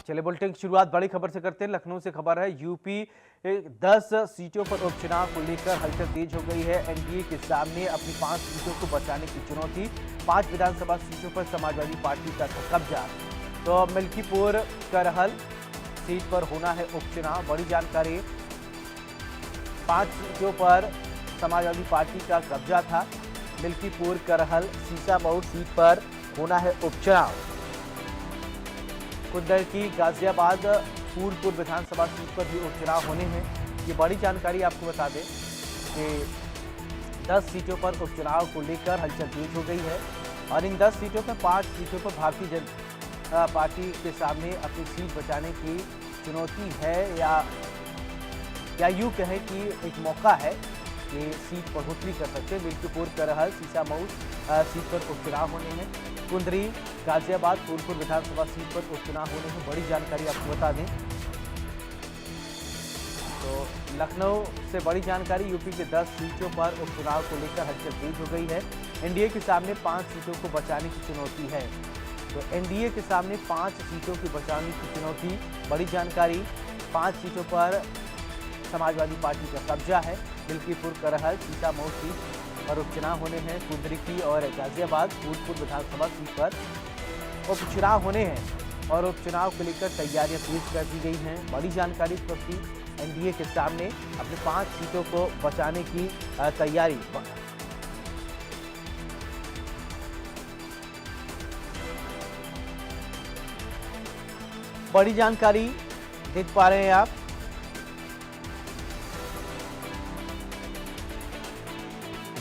चलिए बुलेटिन की शुरुआत बड़ी खबर से करते हैं। लखनऊ से खबर है, यूपी 10 सीटों पर उपचुनाव को लेकर हलचल तेज हो गई है। एनडीए के सामने अपनी 5 सीटों को बचाने की चुनौती। 5 विधानसभा सीटों पर समाजवादी पार्टी का कब्जा। तो मिल्कीपुर करहल सीट पर होना है उपचुनाव। बड़ी जानकारी, 5 सीटों पर समाजवादी पार्टी का कब्जा था। मिल्कीपुर करहल सीसामऊ सीट पर होना है उपचुनाव। कुंदर की गाजियाबाद फूलपुर विधानसभा सीट पर भी उपचुनाव होने हैं। ये बड़ी जानकारी आपको बता दें कि 10 सीटों पर उपचुनाव को लेकर हलचल तेज हो गई है और इन 10 सीटों पर 5 सीटों पर भारतीय जनता पार्टी के सामने अपनी सीट बचाने की चुनौती है, या यूं कहें कि एक मौका है कि सीट बढ़ोतरी कर सकते हैं। मिल्कीपुर करहल सीसामऊ सीट पर उपचुनाव होने हैं। कुंदरी गाजियाबाद फूलपुर विधानसभा सीट पर उपचुनाव होने में बड़ी जानकारी आपको बता दें। तो लखनऊ से बड़ी जानकारी, यूपी के 10 सीटों पर उपचुनाव को लेकर हलचल तेज हो गई है। एनडीए के सामने 5 सीटों को बचाने की चुनौती है। तो एनडीए के सामने 5 सीटों की बचाने की चुनौती। बड़ी जानकारी, 5 सीटों पर समाजवादी पार्टी का कब्जा है। मिल्कीपुर करहल सीसामऊ सीट पर उपचुनाव होने हैं। कुंदरी की और गाजियाबाद फूलपुर विधानसभा सीट पर उपचुनाव होने हैं और उपचुनाव को लेकर तैयारियां तेज कर दी गई हैं। बड़ी जानकारी प्रति एनडीए के सामने अपने 5 सीटों को बचाने की तैयारी। बड़ी जानकारी देख पा रहे हैं आप।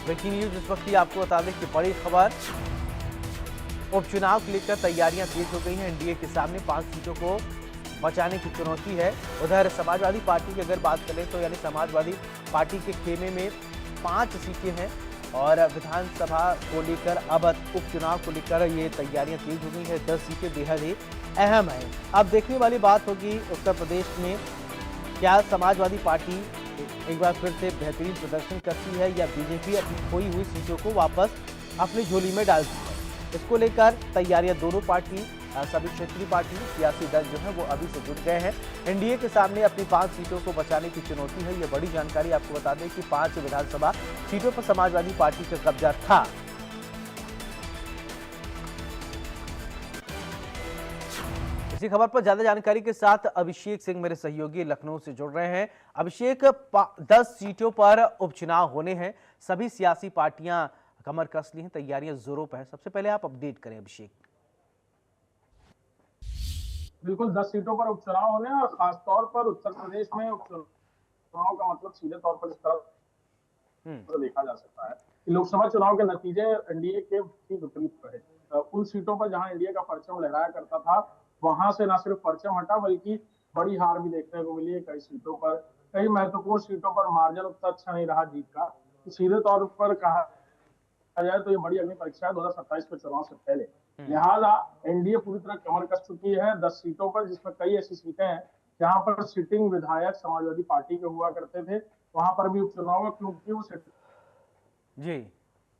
ब्रेकिंग न्यूज इस वक्त ही आपको बता दें कि बड़ी खबर, उपचुनाव को लेकर तैयारियां तेज हो गई हैं। एनडीए के सामने 5 सीटों को बचाने की चुनौती है। उधर समाजवादी पार्टी की अगर बात करें तो यानी समाजवादी पार्टी के खेमे में 5 सीटें हैं और विधानसभा को लेकर अब उपचुनाव को लेकर ये तैयारियां तेज हो गई है। 10 सीटें बेहद ही अहम है। अब देखने वाली बात होगी उत्तर प्रदेश में क्या समाजवादी पार्टी एक बार फिर से बेहतरीन प्रदर्शन करती है या बीजेपी अपनी खोई हुई सीटों को वापस अपनी झोली में डालती है। इसको लेकर तैयारियां दोनों पार्टी, सभी क्षेत्रीय पार्टी, सियासी दल जो है वो अभी से जुट गए हैं। एनडीए के सामने अपनी 5 सीटों को बचाने की चुनौती है। ये बड़ी जानकारी आपको बता दें कि 5 विधानसभा सीटों पर समाजवादी पार्टी का कब्जा था। इसी खबर पर ज्यादा जानकारी के साथ अभिषेक सिंह मेरे सहयोगी लखनऊ से जुड़ रहे हैं। अभिषेक, 10 सीटों पर उपचुनाव होने हैं, सभी सियासी पार्टियां कमर कस ली हैं, तैयारियां जोरों पर है। सबसे पहले आप अपडेट करें अभिषेक। बिल्कुल 10 सीटों पर उपचुनाव होने और खासतौर पर उत्तर प्रदेश में उपचुनाव का मतलब सीधे तौर पर इस तरह से देखा जा सकता है कि लोकसभा चुनाव के नतीजे एनडीए के ठीक विपरीत रहे। उन सीटों पर जहां एनडीए का परचम लहराया करता था, वहां से न सिर्फ परचम हटा बल्कि बड़ी हार भी देखने को मिली है। कई सीटों पर, कई महत्वपूर्ण सीटों पर मार्जिन उतना अच्छा नहीं रहा जीत का। सीधे तौर पर कहा जाए तो ये बड़ी अग्नि परीक्षा है 2027 के चुनाव से पहले। लिहाजा एनडीए पूरी तरह कमर कस चुकी है 10 सीटों पर, जिसमें कई ऐसी सीटें हैं जहां पर सिटिंग विधायक समाजवादी पार्टी के हुआ करते थे। वहां पर भी उपचुनाव, क्योंकि वो जी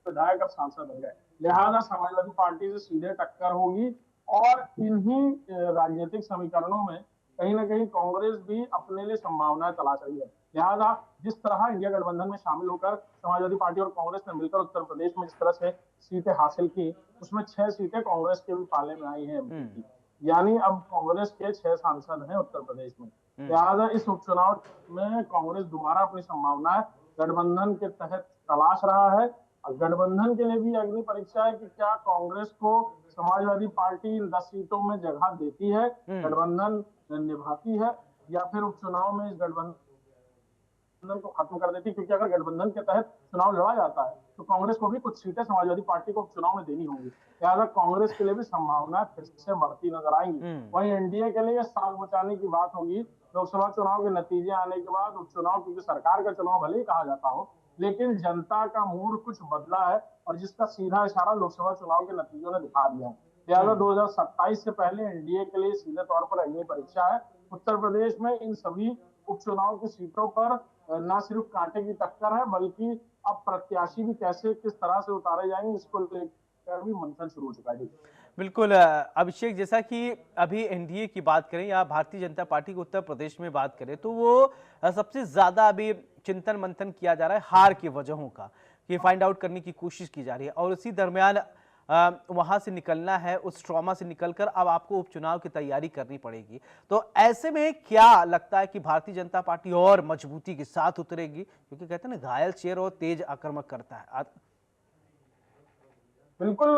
विधायक अब सांसद बन गए। लिहाजा समाजवादी पार्टी से सीधे टक्कर होगी और इन्हीं राजनीतिक समीकरणों में कहीं ना कहीं कांग्रेस भी अपने लिए संभावनाएं तलाश रही है। लिहाजा जिस तरह इंडिया गठबंधन में शामिल होकर समाजवादी पार्टी और कांग्रेस ने मिलकर उत्तर प्रदेश में जिस तरह से सीटें हासिल की, उसमें 6 सीटें कांग्रेस के भी पाले में आई है एमपी की। यानी अब कांग्रेस के 6 सांसद हैं उत्तर प्रदेश में। लिहाजा इस उपचुनाव में कांग्रेस दोबारा अपनी संभावनाएं गठबंधन के तहत तलाश रहा है। गठबंधन के लिए भी अग्नि परीक्षा है कि क्या कांग्रेस को समाजवादी पार्टी इन 10 सीटों में जगह देती है, गठबंधन निभाती है, या फिर उपचुनाव में इस गठबंधन को खत्म कर देती है। क्योंकि अगर गठबंधन के तहत चुनाव लड़ा जाता है तो कांग्रेस को भी कुछ सीटें समाजवादी पार्टी को चुनाव में देनी होंगी। लिहाजा कांग्रेस के लिए भी संभावनाएं फिर से बढ़ती नजर आएंगी। वहीं एनडीए के लिए साख बचाने की बात होगी। लोकसभा चुनाव के नतीजे आने के बाद उपचुनाव, क्योंकि सरकार का चुनाव भले ही कहा जाता हो, लेकिन जनता का मूड कुछ बदला है और जिसका सीधा इशारा लोकसभा चुनाव के नतीजों ने दिखा दिया है। लिहाजा 2027 से पहले एनडीए के लिए सीधे तौर पर अग्नि परीक्षा है। उत्तर प्रदेश में इन सभी उपचुनाव की सीटों पर न सिर्फ कांटे की टक्कर है, बल्कि अब प्रत्याशी भी कैसे किस तरह से उतारे जाएंगे इसको लेकर भी मंथन शुरू हो चुका है। बिल्कुल अभिषेक, जैसा कि अभी एनडीए की बात करें या भारतीय जनता पार्टी को उत्तर प्रदेश में बात करें तो वो सबसे ज्यादा अभी चिंतन मंथन किया जा रहा है हार की वजहों का, कि फाइंड आउट करने की कोशिश की जा रही है और उसी दरमियान वहां से निकलना है, उस ट्रॉमा से निकलकर अब आपको उपचुनाव की तैयारी करनी पड़ेगी। तो ऐसे में क्या लगता है कि भारतीय जनता पार्टी और मजबूती के साथ उतरेगी, क्योंकि कहते हैं ना घायल शेर और तेज आक्रामक करता है। बिल्कुल।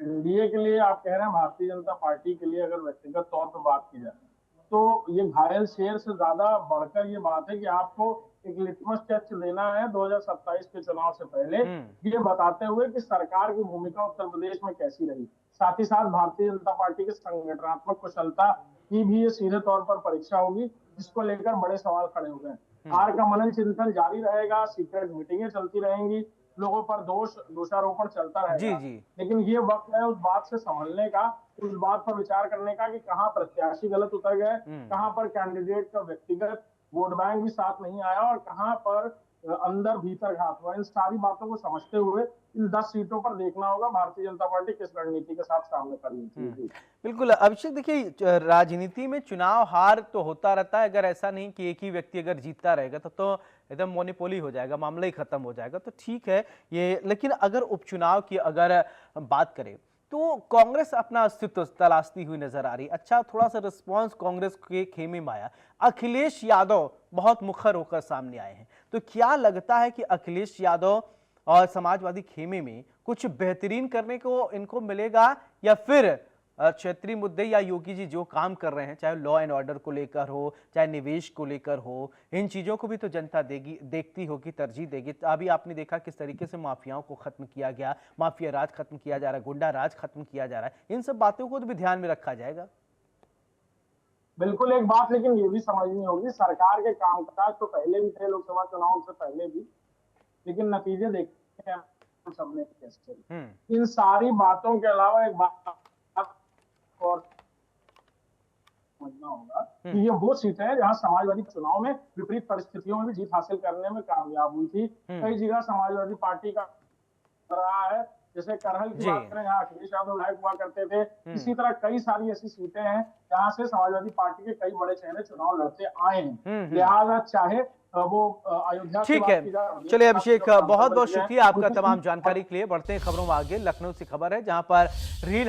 एनडीए के लिए आप कह रहे हैं, भारतीय जनता पार्टी के लिए अगर व्यक्तिगत तौर पर बात की जाए तो ये घायल शेर से ज्यादा बढ़कर ये बात है कि आपको एक लिटमस टेस्ट देना है 2027 के चुनाव से पहले, ये बताते हुए कि सरकार की भूमिका उत्तर प्रदेश में कैसी रही। साथ ही साथ भारतीय जनता पार्टी की संगठनात्मक कुशलता की भी ये सीधे तौर पर परीक्षा होगी, जिसको लेकर बड़े सवाल खड़े हो गए। हार का मनन चिंतन जारी रहेगा, सीक्रेट मीटिंगें चलती रहेंगी, लोगों पर दोषारोपण चलता जी रहेगा। जी। लेकिन ये वक्त है उस बात से संभलने का, उस बात पर विचार करने का कि कहाँ प्रत्याशी गलत उतर गए, कहाँ पर कैंडिडेट का व्यक्तिगत वोट बैंक भी साथ नहीं आया और कहाँ पर अंदर भीतर घात हुआ। इन सारी बातों को समझते हुए इन 10 सीटों पर देखना होगा भारतीय जनता पार्टी किस रणनीति के साथ सामने खड़ी होती है। बिल्कुल अभिषेक, देखिए राजनीति में चुनाव हार तो होता रहता है, अगर ऐसा नहीं कि एक ही व्यक्ति अगर जीतता रहेगा तो एकदम मोनोपोली हो जाएगा, मामला ही खत्म हो जाएगा, तो ठीक है ये। लेकिन अगर उपचुनाव की अगर बात करें तो कांग्रेस अपना अस्तित्व तलाशती हुई नजर आ रही। अच्छा, थोड़ा सा रिस्पांस कांग्रेस के खेमे में आया, अखिलेश यादव बहुत मुखर होकर सामने आए हैं, तो क्या लगता है कि अखिलेश यादव और समाजवादी खेमे में कुछ बेहतरीन करने को इनको मिलेगा, या फिर क्षेत्रीय मुद्दे या योगी जी जो काम कर रहे हैं, चाहे लॉ एंड ऑर्डर को लेकर हो, चाहे निवेश को लेकर हो, इन चीजों को भी तो जनता देखती होगी, तरजीह देगी। अभी आपने देखा किस तरीके से माफियाओं को खत्म किया गया, माफिया राज खत्म किया जा रहा है, गुंडा राज खत्म किया जा रहा है, इन सब बातों को तो भी ध्यान में रखा जाएगा। बिल्कुल। एक बात लेकिन ये भी समझनी होगी, सरकार के कामकाज तो पहले भी थे, लोकसभा चुनाव से पहले भी, लेकिन नतीजे देखते हैं सबने कैसे। इन सारी बातों के अलावा एक बात और समझना होगा कि ये वो सीटें हैं जहां समाजवादी चुनाव में विपरीत परिस्थितियों में भी जीत हासिल करने में कामयाब हुई थी। कई जगह समाजवादी पार्टी का रहा है, जैसे करहल की बात करें, यहाँ अखिलेश यादव विधायक हुआ करते थे। इसी तरह कई सारी ऐसी सीटें हैं जहां से समाजवादी पार्टी के कई बड़े चेहरे चुनाव लड़ते आए हैं। लिहाजा चाहे वो अयोध्या, ठीक है। चलिए अभिषेक, बहुत बहुत शुक्रिया आपका तमाम जानकारी के लिए। बढ़ते हैं खबरों में आगे। लखनऊ से खबर है जहां पर रीढ़